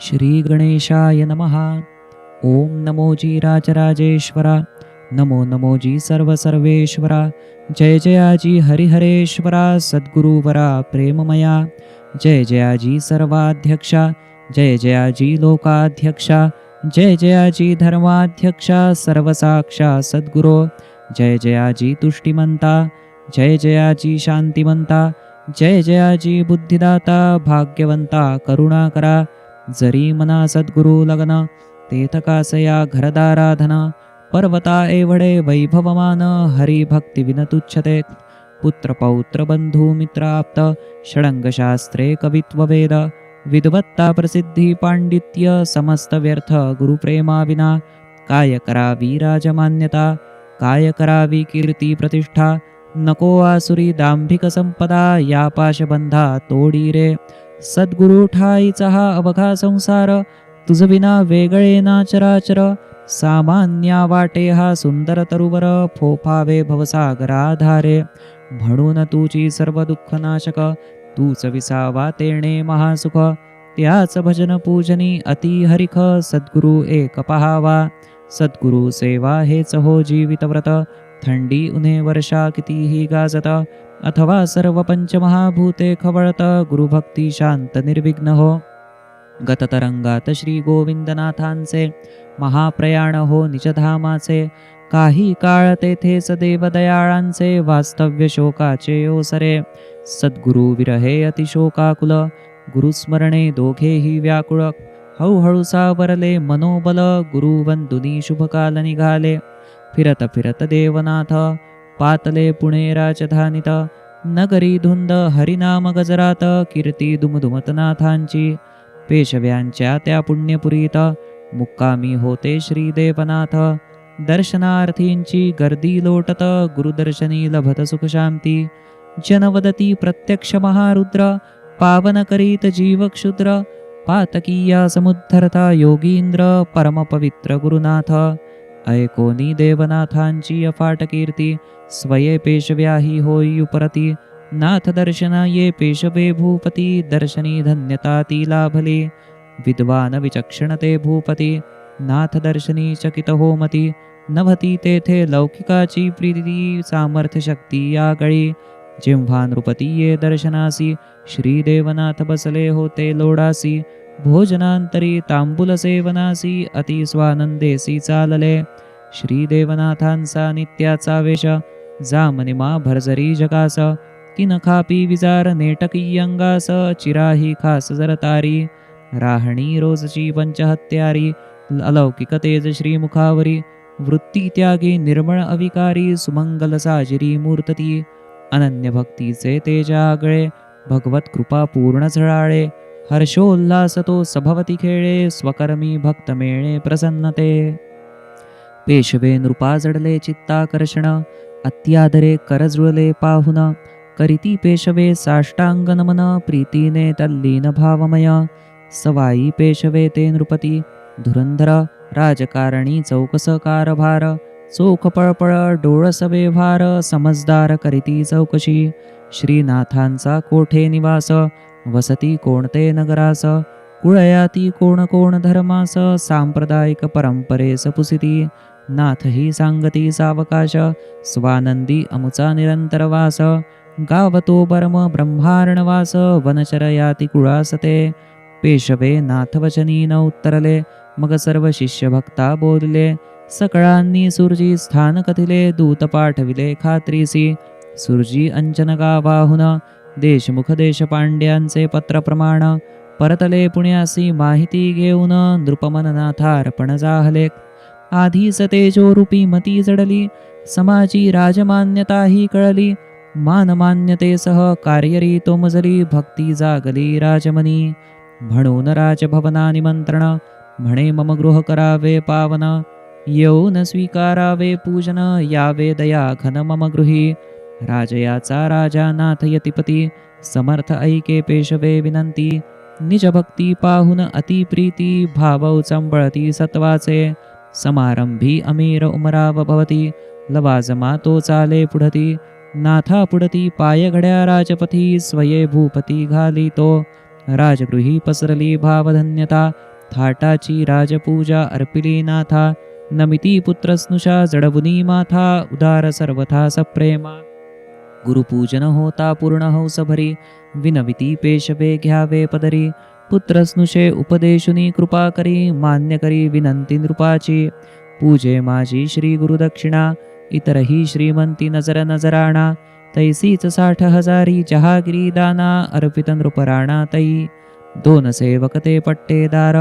श्री गणेशाय नमः. ओम नमो जी राजराजेश्वरा. नमो नमो जी सर्वेश्वरा. जय जयाजी हरिहरेश्वरा सद्गुरुवरा प्रेममया. जय जयाजी सर्वाध्यक्षा. जय जयाजी लोकाध्यक्षा. जय जयाजी धर्माध्यक्षा सर्वसाक्षा सद्गुरो. जय जयाजी तुष्टिमंता. जय जयाजी शांतिमंता. जय जयाजी बुद्धिदाता भाग्यवंता करुणाकरा. जरी मना सद्गुरु लग्न तेथकासया घरदाराधन. पर्वता एवढे वैभवमान हरिभक्ती विनतुच्छते. पुत्र पौत्र बंधू मित्राप्त षडंगशास्त्रे कवित्ववेद. विद्वत्ता प्रसिद्धी पांडित्य समस्त व्यर्थ गुरुप्रेमा विना. काय करावी राजमान्यता. काय करावी कीर्ती प्रतिष्ठा. नको आसुरी दांभिक संपदा या पाशबंधा तोडी रे. सद्गुरु ठाईचा हा अवघा संसार. तुझ विना वेगळे ना चराचर. सामान्या वाटे हा सुंदर तरुवर. फोफावे भवसागराधारे. म्हणून तुझी सर्व दुःख नाशक. तूच विसावा तेणे महासुख. त्याच भजन पूजनी अति हरिख. सद्गुरु एक पहावा. सद्गुरु सेवा हेच हो जीवितव्रत. थंडी उन्हे वर्षा कितीही गाजत. अथवा सर्व पंचमहाभूते खवळत. गुरुभक्ती शांत निर्विघ्न हो. गततरंगात श्री गोविंदनाथांचे महाप्रयाण हो निजधामाचे. काही काळ तेथेच देवदयाळांचे वास्तव्य शोकाचे ओसरे. सद्गुरु विरहे अतिशोकाकुल. गुरुस्मरणे दोघेही व्याकुळ. हळूहळू सावरले मनोबल. गुरुवंदुनी शुभकाल निघाले. फिरत फिरत देवनाथ पातले पुणे राजधानीत. नगरी धुंद हरिनाम गजरात. कीर्ती दुमदुमत नाथांची. पेशव्यांच्या त्या पुण्यपुरीत मुक्कामी होते श्री देवनाथ. दर्शनार्थींची गर्दी लोटत. गुरुदर्शनी लभत सुख शांती. जनवदती प्रत्यक्ष महारुद्र. पावन करीत जीव क्षुद्र. पातकीया समुद्धरता योगींद्र. परमपवित्र गुरुनाथ. ऐकोनी देवनाथांची अफाट कीर्ती. स्वये पेशव्याही होई उपरती. नाथ दर्शना ये पेशवे भूपती. दर्शनी धन्यता ती लाभली. विद्वान विचक्षण ते भूपती. नाथ दर्शनी चकित होमती. नभती तेथे लौकिकाची प्रीती. सामर्थ्य शक्ती यागळी. जेव्हा नृपती ये दर्शनासी. श्री देवनाथ बसले होते लोडासी. भोजनांतरी तांबूल सेवनासी. अति स्वानंदेसी चालले. श्री देवनाथांचा नित्याचा वेश. जामनिमा भरजरी जगास. की नखापी विजार नेटकी अंगास. चिराही खास जरतारी. राहणी रोजची पंचहत्यारी. अलौकिक तेज श्रीमुखावरी. वृत्ती त्यागी निर्मळ अविकारी. सुमंगल साजिरी मूर्तती. अनन्य भक्तीचे तेज आगळे. भगवत कृपा पूर्ण झळाळे. हर्षोल्लास तो सभवती खेळे. स्वकर्मी भक्त मेळे प्रसन्नते. पेशवे नृपा जडले चित्ताकर्षण. अत्यादरे करजुळले पाहुन. करीती पेशवे साष्टांग नमन. प्रीतीने तल्लीन भावमय. सवाई पेशवे ते नृपती. धुरंधर राजकारणी चौकस कारभार. चोख पळपळ डोळस व्यवहार. समजदार करीती चौकशी. श्रीनाथांचा कोठे निवास. वसती कोणते नगरास. कुळयाती कोण कोण धर्मास. सांप्रदायिक परंपरेस पुसिती. नाथ ही सांगती सावकाश. स्वानंदी अमुचा निरंतर वास. गावतो परम ब्रह्मार्णवास. वनचरयाती कुळासते. पेशवे नाथ वचनी न उत्तरले. मग सर्व शिष्य भक्ता बोलले. सकळांनी सुरजी स्थान कथिले. दूत पाठविले खात्रीसी. सुरजी अंजन गावाहुन. देशमुख देशपांड्यांचे पत्र प्रमाण. परतले पुण्यासी माहिती घेऊन. नृपमननाथार्पण जाहले. आधीच तेजोरूपी मती जडली. समाजी राजमान्यताही कळली. मानमान्यतेसह कार्यरी तो मजली. भक्ती जागली राजमनी. म्हणून राजभवना निमंत्रण. म्हणे मम गृह करावे पावन. येऊन स्वीकारावे पूजन. यावे दया घन मम गृही. राजयाचा राजा नाथ यतिपती. समर्थ ऐके पेशवे विनंती. निज भक्ती पाहुन अति प्रीती. भावौ चंबळती सत्वाचे. समारंभी अमीर उमराव भवती. लवाजमा तो चाले पुढती. नाथा पुढती पाय घड्या राजपथी. स्वये भूपती घाली तो. राजगृही पसरली भावधन्यता. थाटाची राजपूजा अर्पिली नाथा. नमिती पुत्रस्नुषा जडबुनी माथा. उदार सर्वथा सप्रेमा. गुरुपूजन होता पूर्ण हंस भरी. विनविती पेशवे घ्यावे पदरी. पुत्रस्नुषे उपदेशुनी कृपा करी. मान्य करी विनंती नृपाची. पूजे माझी श्री गुरुदक्षिणा. इतरही श्रीमंती नजर नजराणा. तैसीच 60,000 जहागिरी दाना. अर्पित नृपराणा तै. 2 सेवक ते पट्टेदार.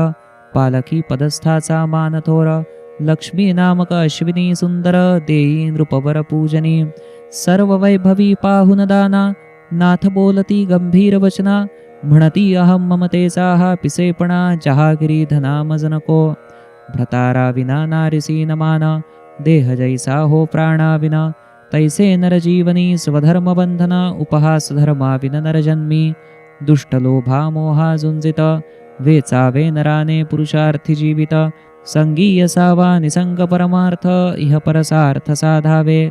पालखी पदस्थाचा मान थोर. लक्ष्मी नामक अश्विनी सुंदर. देई नृपवर पूजनी. सर्व वैभवी पाहुन दाना. नाथ बोलती गंभीर वचना. म्हणती अहम ममतेचा हा पिसेपणा. जहागिरी धना मज नको. भ्रतारा विना नारिसी न मान. देह जैसा हो प्राणा विना. तैसे नरजीवनी स्वधर्म बंधना. उपहास धर्मा विन नरजन्मी. दुष्ट लोभा मोहा झुंजित. वेचावे नराने पुरुषार्थी जीवित. संगी असावा निसंग परमार्थ. इह परसार्थ साधावे.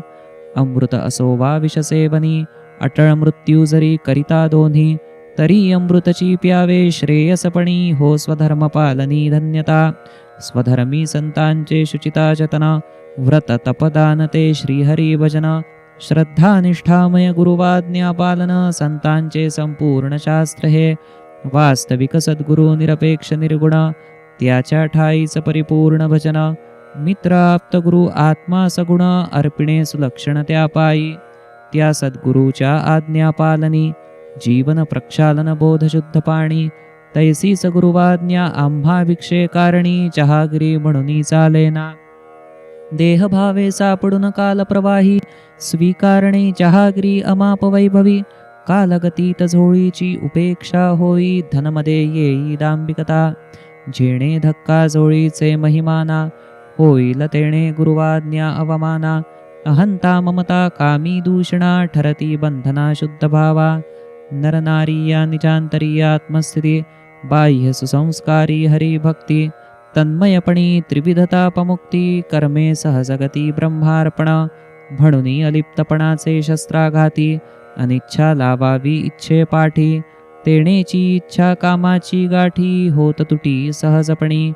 अमृत असो वा विषसेवनी. अटळ मृत्यू जरी करिता दोन्ही. तरी अमृतची प्यावे श्रेयसपणी. हो स्वधर्म पालनी धन्यता. स्वधर्मी संतांचे शुचिता जतन. व्रत तपदान ते श्रीहरी भजन. श्रद्धा निष्ठामय गुरुवाज्ञा पालन. संतांचे संपूर्ण शास्त्र हे. वास्तविक सद्गुरु निरपेक्ष निर्गुण. त्याच्या ठाईच परिपूर्ण भजन. मित्र आप्त गुरु आत्मा सगुण. अर्पिणे सुलक्षण त्या पायी. त्या सद्गुरूच्या आज्ञा पालनी. जीवन प्रक्षालन बोध शुद्ध पाणी. तैसी सगुरुवाज्ञा आम्हा भिक्षे कारणी. जहागिरी म्हणून चालेना. देह भावे सापडून काल प्रवाही. स्वीकारणे जहागिरी अमाप वैभवी. कालगतीत झोळीची उपेक्षा होई. धनमध्ये येई दांभिकता. झेणे धक्का झोळीचे महिमाना. होईल तेणे गुरुवाज्ञा अवमाना. अहंता ममता कामी दूषणा. ठरती बंधना शुद्ध भावा. नरनारी या निजांतरी आत्मस्थिती. बाह्य सुसंस्कारी हरिभक्ती. तन्मयपणी त्रिविधतापमुक्ती. कर्मे सहजगती ब्रह्मार्पण. म्हणून अलिप्तपणाचे शस्त्राघाती. अनिच्छा लावावी इच्छे पाठी. तेणेची इच्छा कामाची गाठी. होत तुटी सहजपणी.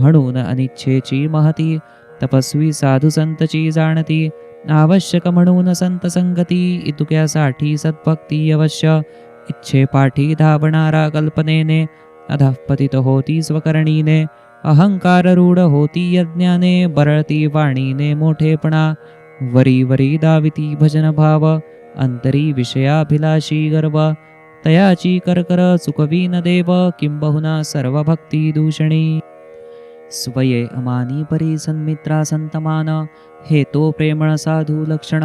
म्हणून अनिच्छेची महती. तपस्वी साधू संतची जाणती. आवश्यक म्हणून संत संगती. इतुक्यासाठी सद्भक्ती अवश्य. इच्छे पाठी धावणारा कल्पनेने. अधःपतित होती स्वकरणीने. अहंकार रूढ होती यज्ञाने. बरळती वाणीने मोठेपणा. वरी वरी दाविती भजन भाव. अंतरी विषयाभिलाषी गर्व. तयाची करकर चुकवी न देव. किंबहुना सर्व भक्ती दूषणी. स्वये अमानी परी सन्मित्रा संतमान. हे तो प्रेमळ साधू लक्षण.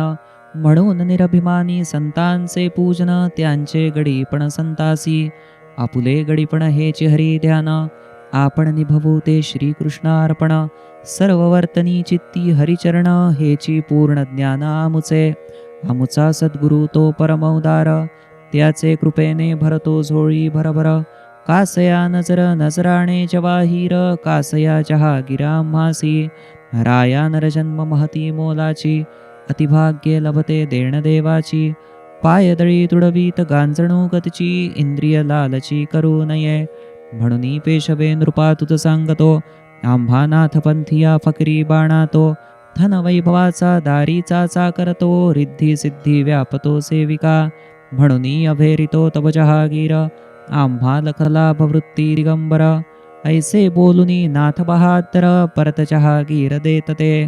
म्हणून निरभिमानी संतांचे पूजन. त्यांचे गडीपण संतासी. आपुले गडीपण हेचे हरी ध्यान. आपण निभवू ते श्रीकृष्णार्पण. सर्व वर्तनी चित्ती हरिचरण. हेची पूर्ण ज्ञान आमुचे. आमुचा सद्गुरु तो परमौदार. त्याचे कृपेने भरतो झोळी भरभर. कासया नजर नजराणे जवाहीर. कासया जहागिरा म्हासी. राया नरजन्म महती मोलाची. अतिभाग्ये लभते देण देवाची. पायदळी तुडवीत गांजणू गतची. इंद्रिय लालची करू नये. म्हणून पेशवे नृपा तुझ सांगतो. आम्हा नाथपंथिया फकरी बाणा तो. धन वैभवाचा दारीचा चाकरतो. रिद्धी सिद्धी व्यापतो सेविका. म्हणून अभेरितो तव जहागीर. आम्हा लखलाभ वृत्ती दिगंबर. ऐसे बोलुनी नाथ बहादर. परत जहागीर देत ते.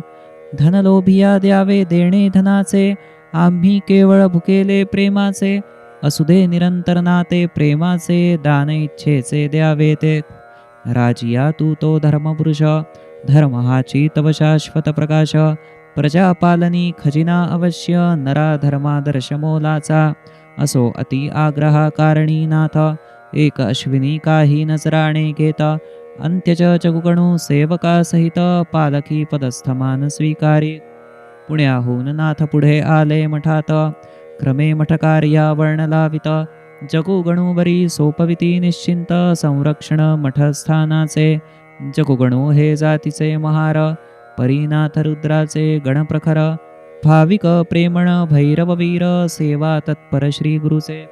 धनलोभिया द्यावे देणे धनाचे. आम्ही केवळ भुकेले प्रेमाचे. असुदे निरंतर नाते प्रेमाचे. दान इच्छेचे द्यावे ते. राजिया तू तो धर्मपुरुष. धर्म हाची तव शाश्वत प्रकाश. प्रजापालनी खजिना अवश्य. नरा धर्मादर्श मोलाचा. असो अति आग्रहा कारणी नाथ. एक अश्विनी काही नजराणे घेता. अंत्यच चगुगणू सेवका सहित. पालखी पदस्थमान स्वीकारी. पुण्याहून नाथ पुढे आले मठात. क्रमे मठकार्या वर्ण लावित. जगुगणूवरी सोपविती निश्चिंत. संरक्षण मठस्थानाचे. जगुगणू हे जातीचे महार. परीनाथ रुद्राचे गणप्रखर. भाविक प्रेमळ भैरववीर. सेवा तत्पर श्री गुरुचे.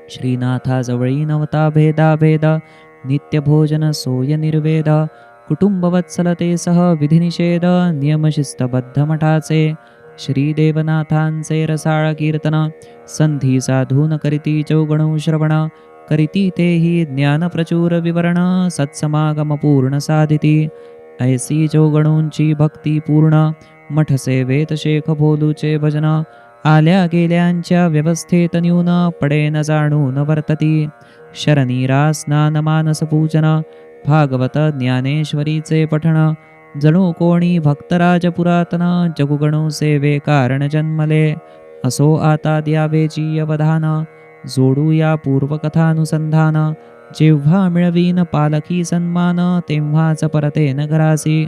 श्रीनाथाजवळी नवता भेदा भेद. नित्यभोजन सोय निर्वेद कुटुंबवत्सलते सह विधिनिषेध नियमशिस्तबद्ध मठाचे श्रीदेवनाथांचे रसाळ कीर्तन संधी साधून करीती चौगणो श्रवण करीती तेही ज्ञानप्रचूर विवरण सत्समागम पूर्ण साधिती ऐसी चौगणोंची भक्ती पूर्ण मठ सेवेत शेख भोलूचे भजन आल्या गेल्यांच्या व्यवस्थेत न्यून पडे न जाणून वर्तती शरणीरा स्नान मानस पूजन भागवत ज्ञानेश्वरीचे पठण जणू कोणी भक्तराज पुरातन जगुगणू सेवे कारण जन्मले असो आता द्यावेची अवधान जोडू या पूर्वकथानुसंधान जेव्हा मिळवीन पालखी सन्मान तेव्हाच परते नगरासी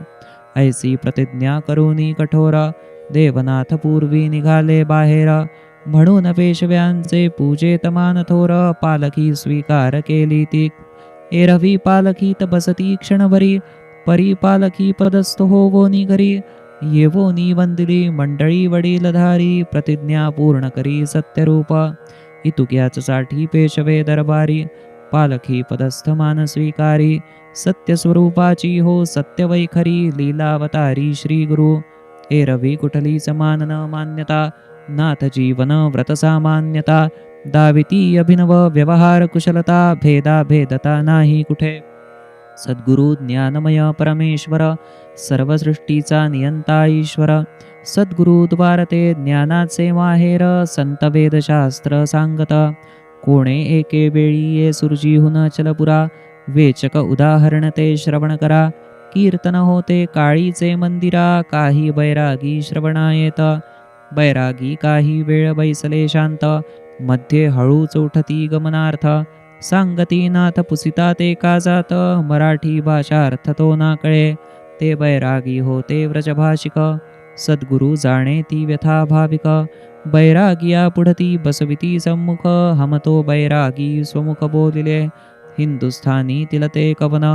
ऐसी प्रतिज्ञा करूनी कठोर देवनाथ पूर्वी निघाले बाहेर म्हणून पेशव्यांचे पूजेत मान थोर पालखी स्वीकार केली ती एरवी पालखीत बसती क्षणभरी परी पालखी पदस्थ होवोनी घरी येवोनी वंदिली मंडळी वडीलधारी प्रतिज्ञा पूर्ण करी सत्यरूप इतुक्याच साठी पेशवे दरबारी पालखी पदस्थ मान स्वीकारी सत्यस्वरूपाची हो सत्यवैखरी लीलावतारी श्री गुरु एरवी कुठली समान न मान्यता नाथ जीवन व्रत सामान्यता दाविती अभिनव व्यवहार कुशलता भेदा भेदता नाही कुठे सद्गुरु ज्ञानमय परमेश्वर सर्व सृष्टीचा नियंता ईश्वर सद्गुरुद्वार ते ज्ञानाचे माहेर संत वेदशास्त्र सांगत कोणे एके वेळी ये सुरजीहुन चलपुरा वेचक उदाहरण ते श्रवण करा कीर्तन होते काळीचे मंदिरा काही बैरागी श्रवणा येत बैरागी काही वेळ बैसले शांत मध्ये हळूच उठती गमनार्थ सांगती नाथ पुसिता ते का जात मराठी भाषा अर्थ तो ना कळे ते बैरागी होते व्रजभाषिक सद्गुरु जाणे ती व्यथा भाविक बैरागिया पुढती बसविती सम्मुख हमतो बैरागी स्वमुख बोलिले हिंदुस्थानी तिलते कवन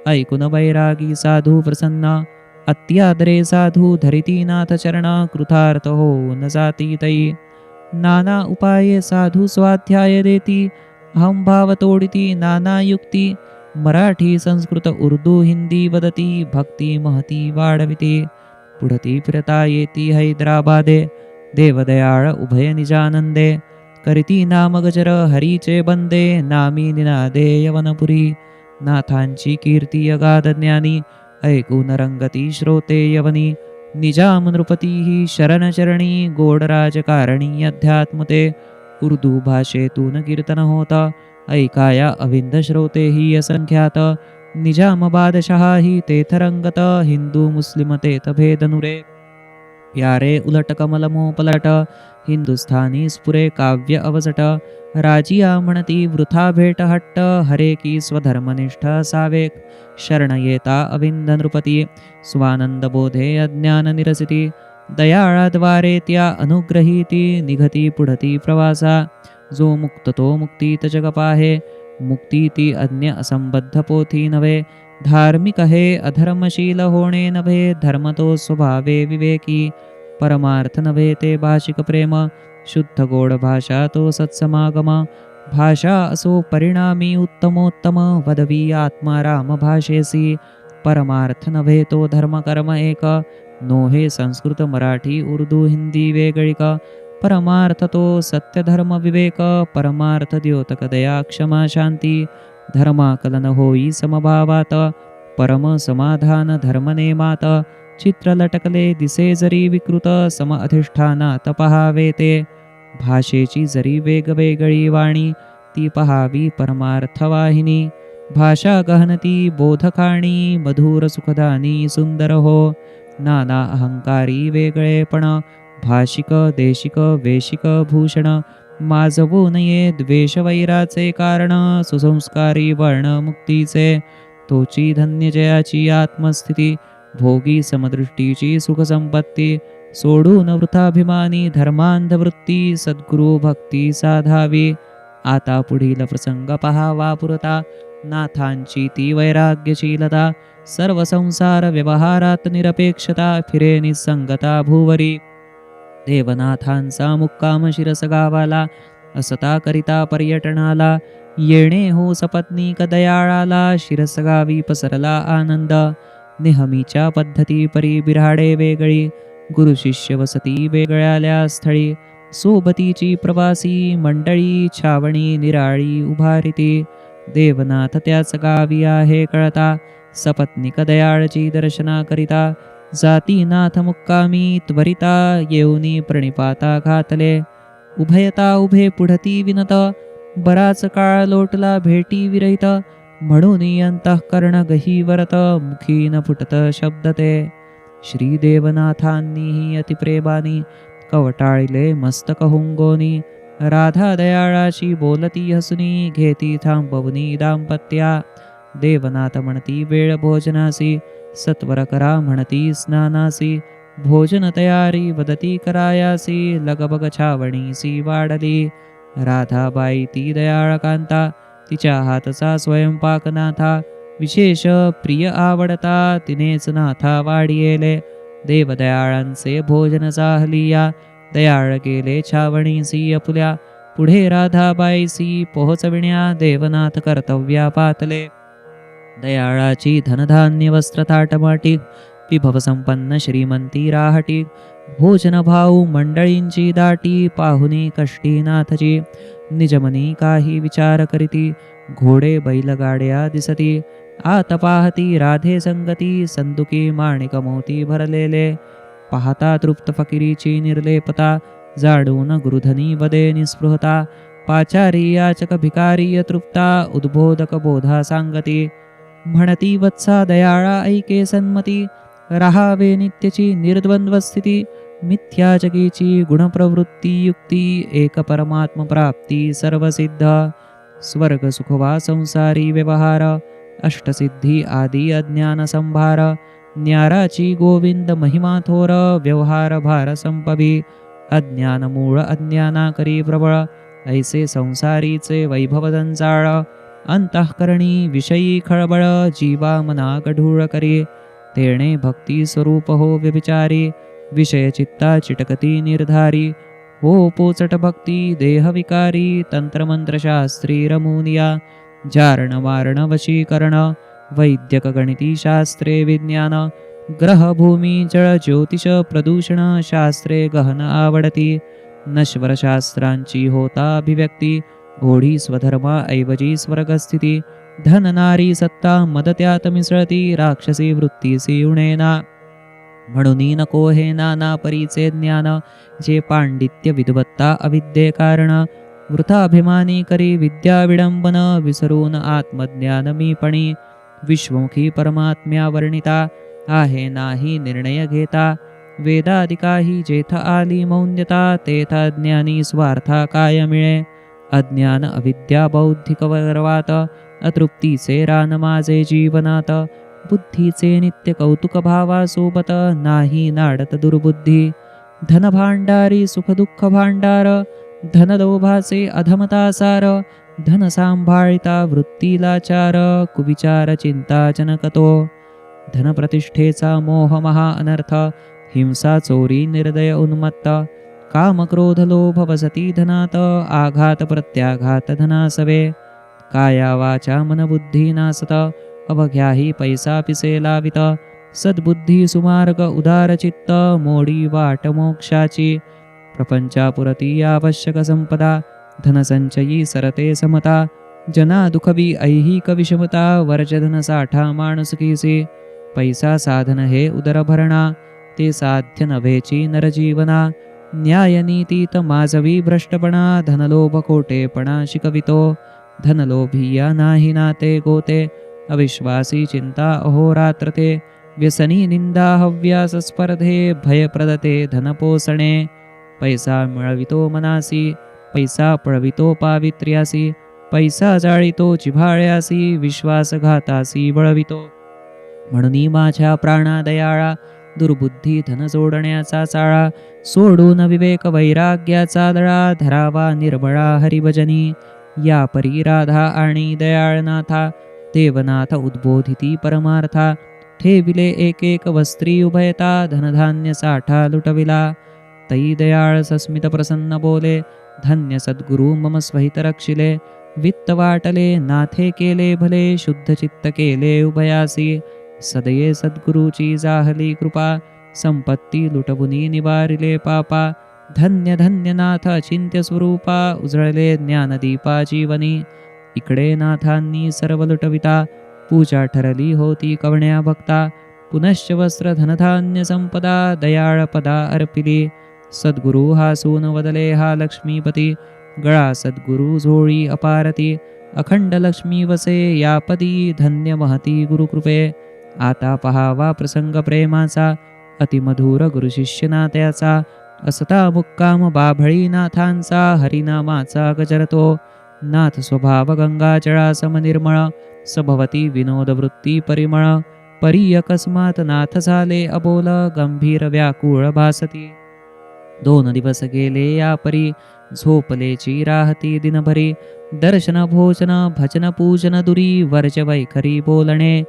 ऐकून बैरागी साधू प्रसन्न अत्यादरे साधू धरिती नाथ चरण कृतार्थ हो न जाती तई नाना उपाये साधू स्वाध्याय देती अहम भाव तोडिती नाना युक्ती मराठी संस्कृत उर्दू हिंदी वदती भक्ती महती वाढविती पुढती फिरता येती हैदराबादे देवदयाळ उभय निजानंदे करीती नाम गजर हरीचे बंदे नामी निनादे यवनपुरी नाथांची कीर्ती अगाध ज्ञानी ऐकून रंगती श्रोते यवनी निजाम नृपती ही शरणचरणी गोड राजकारणी अध्यात्मते उर्दू भाषेतून कीर्तन होता ऐकाया अविंद श्रोते ही असंख्यात निजाम बादशहा ही तेथ रंगत हिंदू मुस्लिम तेथ भेदनुरे प्यारे उलट कमल मोपलट हिंदुस्थानी स्फुरे काव्य अवसट राजिया म्हणती वृथा भेट हट्ट हरे की स्वधर्मनिष्ठ सावेक शरण येता अविंद नृपती स्वानंद बोधे अज्ञान निरसिती दयाळाद्वारे त्या अनुग्रहीती निघती पुढती प्रवासा जो मुक्त तो मुक्तीत जग पाहे मुक्ती ती अज्ञ असंबद्ध पोथी नव्हे धार्मिक हे अधर्मशील होणे नव्हे धर्म तो स्वभावे विवेकी परमार्थ नव्हे ते भाषिक प्रेम शुद्ध गोड भाषा तो सत्समागम भाषा असो परिणामी उत्तमोत्तम वदवी आत्मा राम भाषेसी परमार्थ नव्हे तो धर्म कर्म एक नो हे संस्कृत मराठी उर्दू हिंदी वेगळिक परमार्थ तो सत्य धर्म विवेक परमार्थ द्योतक दया क्षमा शांती धर्माकलन होई समभावात परम समाधान धर्मनेमात चित्र लटकले दिसे जरी विकृत सम अधिष्ठानात पहावे ते भाषेची जरी वेगवेगळी वाणी ती पहावी परमार्थवाहिनी भाषा गहनती बोधखाणी मधुर सुखदानी सुंदर हो नाना अहंकारी वेगळेपण भाषिक देशिक वेशिक भूषण माजवू नये द्वेष वैराचे कारण सुसंस्कारी वर्ण मुक्तीचे तोची धन्य जयाची आत्मस्थिती भोगी समदृष्टीची सुखसंपत्ती सोडून वृथाभिमानी धर्मांधवृत्ती सद्गुरु भक्ती साधावी आता पुढील प्रसंग पहावा पुरता नाथांची ती वैराग्यशीलता सर्व संसार व्यवहारात निरपेक्षता फिरे निसंगता भूवरी देवनाथांचा मुक्काम शिरस गावाला असता करिता पर्यटनाला येणे हो सपत्नीक दयाळाला, शिरसगावी पसरला आनंद. नेहमीच्या पद्धती परी बिऱ्हाडे वेगळी, गुरु शिष्य वसती वेगळ्याल्या स्थळी. सोबतीची प्रवासी मंडळी, छावणी निराळी उभारिती. देवनाथ त्याच गावी आहे कळता, सपत्नीक दयाळची दर्शना करिता. जाती नाथ मुक्कामी त्वरिता, येऊनी प्रणिपाता घातले. उभयता उभे पुढती विनत, बराच काळ लोटला भेटी विरहित. म्हणून अंतःकरण गहीवरत, मुखी न फुटत शब्द ते. श्री देवनाथांनीही अतिप्रेमानी, कवटाळिले मस्तक हुंगोनी. राधा दयाळाशी बोलती हसुनी, घेती थांबवनी दाम्पत्या. देवनाथ म्हणती वेळ भोजनासी, सत्वर करा म्हणती स्नानासी. भोजन तयारी वदती करायासी, लगबग छावणीसी वाढली. राधाबाई ती दयाळ कांता, तिच्या हातचा स्वयंपाक नाथा. विशेष प्रिय आवडता, तिनेच नाथा वाढियेले. देवदयाळांचे भोजन चाहलिया, दयाळ गेले छावणीसी अपुल्या. पुढे राधाबाईसी पोहोचविण्या, देवनाथ कर्तव्या पातले. दयाळाची धनधान्य वस्त्र ताटमाटीक, विभव संपन्न श्रीमंती राहटीक. भोजन भाऊ मंडळींची दाटी, पाहुनी कष्टी नाथची. निजमनी काही विचार करीती, घोडे बैलगाड्या दिसती. आत पाहती राधे संगती, संदुकी माणिक मोती भरलेले. पाहता तृप्त फकिरीची निर्लेपता, जाडून गृधनी वदे निस्पृहता. पाचारी याचक भिकारी तृप्ता, उद्बोधक बोधा सांगती. म्हणती वत्सा दयाळा ऐके सन्मती, राहावे नित्यची निर्द्वंद्व स्थिती. मिथ्या जगीची गुणप्रवृत्ती युक्ती, एक परमात्म प्राप्ती सर्वसिद्ध. स्वर्ग सुखवा संसारी व्यवहार, अष्टसिद्धी आदी अज्ञान संभार. न्याराची गोविंद महिमा थोर, व्यवहार भार संपवी. अज्ञान मूळ अज्ञाना करी प्रबळ, ऐसे संसारीचे वैभव जंजाळ. अंतःकरणी विषयी खळबळ, जीवा मना गढूळ करी. तेणे भक्ती स्वरूप हो व्यभिचारी, विषय चित्ता चिटकती निर्धारी. हो पोचट भक्ती देहविकारी, तंत्रमंत्रशास्त्री रमुनिया. जारण वारण वशीकरण, वैद्यक गणिती शास्त्रे विज्ञान. ग्रह भूमी जळ ज्योतिष प्रदूषण, शास्त्रे गहन आवडती. नश्वर शास्त्रांची होता अभिव्यक्ती, घोडी स्वधर्मा ऐवजी स्वर्गस्थिती. धन नारी सत्ता मद त्यात मिसळती, राक्षसी वृत्तीसी उणेना. म्हणून नको हे नाना परीचे ज्ञान, जे पांडित्य विद्वत्ता अविद्ये कारण. वृथाभिमानी करी विद्या विडंबन, विसरून आत्मज्ञान मीपणी. विश्वमुखी परमात्म्या वर्णिता, आहे नाही निर्णय घेता. वेदादिकाही जेथ आली मौन्यता, तेथ ज्ञानी स्वार्था काय मिळे. अज्ञान अविद्या बौद्धिक गर्वात, अतृप्तीचे रान माझे जीवनात. बुद्धीचे नित्य कौतुक भावासोबत, नाही नाडत दुर्बुद्धी. धन भांडारी सुख दुःख भांडार, धन लोभाचे अधमता सार. धन सांभाळिता वृत्तीला चार, कुविचार चिंता जनकतो. धन प्रतिष्ठेचा मोह महा अनर्थ, हिंसा चोरी निर्दय उन्मत्त. काम क्रोध लोभ वसती धनात, आघात प्रत्याघात धनासवे. काया वाचा मन बुद्धी नासत, अवघ्याही पैसा पिसे लावित. सद्बुद्धी सुमार्ग उदार चित्त, मोडी वाट मोक्षाची. प्रपंचापुरती आवश्यक संपदा, धनसंचयी सरते समता. जना दुखवी ऐहिक विषमता, वर्जधन साठा माणुसकीसी. पैसा साधन हे उदर भरणा, ते साध्य नव्हेची नरजीवना. न्यायनीतीत माजवी भ्रष्टपणा, धनलोभ खोटेपणा शिकवितो. धनलोभिया नाही नाते गोते, अविश्वासी चिंता अहोरात्र ते. व्यसनी निंदा हव्यास स्पर्धे, भयप्रदते धनपोसणे. पैसा मिळवितो मनासी, पैसा पळवितो पावित्र्यासी. पैसा जाळितो जिव्हाळ्यासी, विश्वासघातासी वळवितो. म्हणून माझ्या प्राणा दयाळा, दुर्बुद्धी धन जोडण्याचा चाळा. सोडून विवेक वैराग्याचा दळा, धरावा निर्मळा हरिभजनी. या परी राधा आणि दयाळनाथा, देवनाथ उद्बोधिती परमार्था. ठेविले एक एक वस्त्री उभयता, धनधान्य साठा लुटविला. तै दयाळ सस्मित प्रसन्न बोले, धन्य सद्गुरु मम स्वहित रक्षिले. वित्त वाटले नाथे केले भले शुद्ध चित्त केले उभयासी सदये सद्गुरूची जाहली कृपा संपत्ती लुटबुनी निवारिले पापा धन्य धन्य नाथ अचिंत्य स्वरूपा उजळले ज्ञानदीपा जीवनी इकडे नाथांनी सर्व लुटविता पूजा ठरली होती कवण्या भक्ता पुनश्च वस्त्र धनधान्य संपदा दयाळ पदा अर्पिली सद्गुरु हा सून वदले हा लक्ष्मीपती गळा सद्गुरु झोळी अपारती अखंड लक्ष्मी वसे यापदी धन्य महती गुरुकृपे आता पहावा प्रसंग प्रेमाचा अतिमधुर गुरुशिष्य नात्याचा असता मुक्काम बाभळी नाथांचा हरिनामाचा गजरतो नाथ स्वभाव गंगाजळा समनिर्मळ सभवती विनोद वृत्ती परिमळ परी अकस्मात नाथ झाले अबोल गंभीर व्याकुळ भासती 2 दिवस गेले या परी झोपलेची राहती दिनभरी दर्शन भोजन भजन पूजन दुरी वर्ज वैखरी बोलणे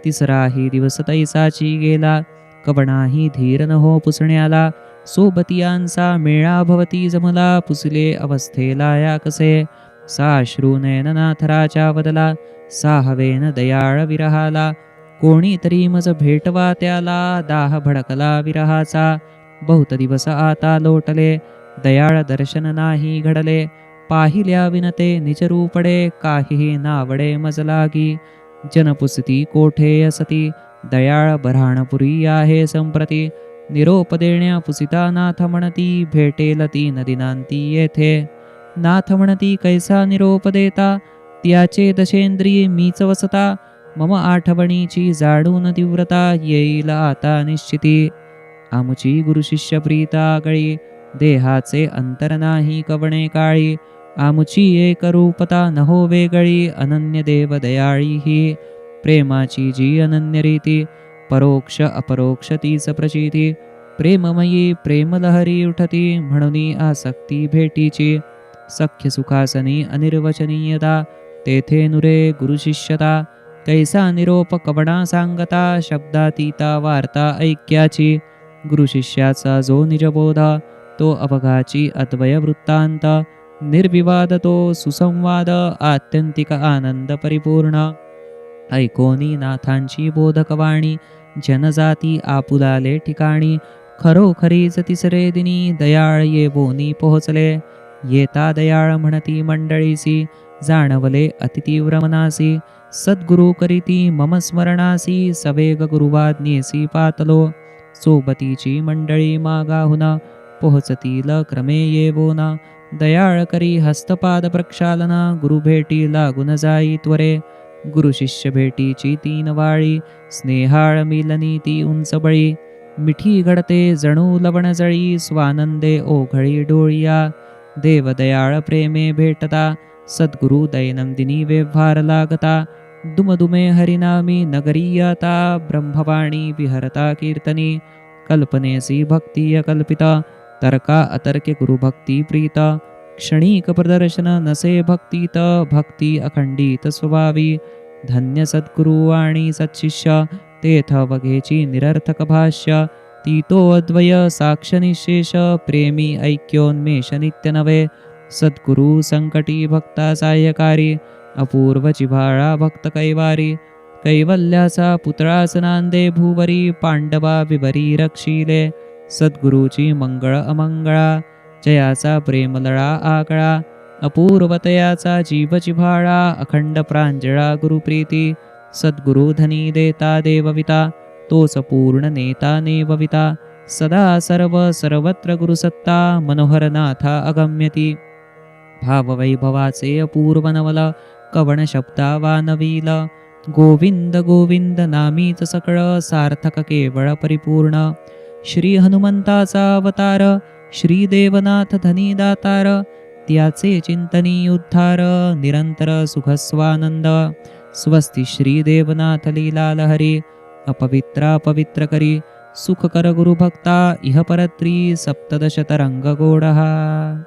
तिसराही दिवस तैसाची गेला कवणाही धीर न हो पुसण्याला सोबतियांचा मेळा भवती जमला पुसले अवस्थेला या कसे साश्रू नयननाथराच्या बदला साहवेन दयाळ विरहाला कोणीतरी मज भेटवा त्याला दाह भडकला विरहाचा बहुत दिवस आता लोटले दयाळ दर्शन नाही घडले पाहिल्या विनते निजरूपडे काहीही नावडे मज लागी जनपुसती कोठे असती दयाळ बऱ्हाणपुरी आहे संप्रती निरोप देण्या पुसिता नाथ म्हणती भेटेल 3 दिनांती येथे नाथ म्हणती कैसा निरोप देता त्याचे दशेंद्रिये मीच वसता मम आठवणीची जाडून तीव्रता येईल आता निश्चिती आमुची गुरुशिष्य प्रीता गळी देहाचे अंतर नाही कवणे काळी आमुची एक रूपता नहो वेगळी अनन्य देव दयाळी ही प्रेमाची जी अनन्य रीती परोक्ष अपरोक्ष तीच प्रचिती प्रेममयी प्रेमलहरी उठती म्हणून आसक्ती भेटीची सख्य सुखासनी अनिर्वचनीयता तेथे नुरे गुरुशिष्यता कैसा निरोप कवणा सांगता शब्दातीता वार्ता ऐक्याची गुरुशिष्याचा जो निजबोध तो अवघाची अद्वय वृत्तांत निर्विवाद तो सुसंवाद आत्यंतिक आनंद परिपूर्ण ऐकोनी नाथांची बोधकवाणी जनजाती आपुलाले ठिकाणी खरोखरीच तिसरे दिनी दयाळ ये बोनी पोहोचले येता दयाळ म्हणती मंडळीसी जाणवले अतितीव्र मनासी सद्गुरु करीती मम स्मरणासी सवेग गुरुवाज्ञेसी पातलो सोबतीची मंडळी मागाहुन पोहोचतील क्रमे येवोना दयाळ करी हस्तपाद प्रक्षालन गुरु भेटी लागून जाई त्वरे गुरुशिष्य भेटीची 3 वाळी स्नेहाळ मिलनी ती उंच बळी मिठी घडते जणू लवण जळी स्वानंदे ओघळी डोळिया देव दयाळ प्रेमे भेटता सद्गुरु दैनंदिनी व्यवहार लागता दुमदुमे हरिनामी नगरीयता ब्रह्मवाणी विहरता कीर्तनी कल्पनेसी भक्ती अकल्पिता तर्का अतर्के गुरुभक्ती प्रीता क्षणिक प्रदर्शन नसे भक्तीत भक्ती अखंडित स्वभावी धन्य सद्गुरु आणि सत्शिष्य तेथ वघेची निरर्थक भाष्य तीतो अद्वय साक्ष निशेष प्रेमी ऐक्योन्मेष नित्य नवे सद्गुरु संकटी भक्ता साह्यकारी अपूर्व जिव्हाळा भक्त कैवारी कैवल्याचा पुतळाच नांदे भूवरी पांडवा विवरी रक्षिले सद्गुरूची मंगळ अमंगळा जयाचा प्रेमलळा आकळा अपूर्वतयाचा जीव जिव्हाळा अखंड प्रांजळा गुरुप्रीती सद्गुरु धनी देता देवविता तोच पूर्ण नेता नेवविता सदा सर्व सर्वत्र गुरुसत्ता मनोहरनाथा अगम्यती भाववैभवाचे अपूर्व नवल कवण शब्दावानवील गोविंद गोविंद नामीच सकळ सार्थक केवळ परिपूर्ण श्री हनुमंताचा अवतार श्री देवनाथ धनी दातार त्याचे चिंतनी उद्धार निरंतर सुखस्वानंद स्वस्ति श्री देवनाथ लीला लहरी अपवित्रा पवित्र करी सुख कर गुरुभक्ता इह परत्री सप्तदश तरंग गोडहा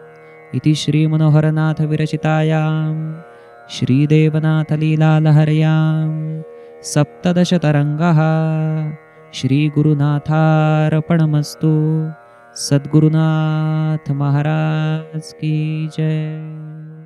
इति श्री मनोहरनाथ विरचितायां श्री देवनाथ लीला लहर्यां सप्तदश तरंगः श्री गुरुनाथार्पणमस्तु सद्गुरुनाथ महाराज की जय।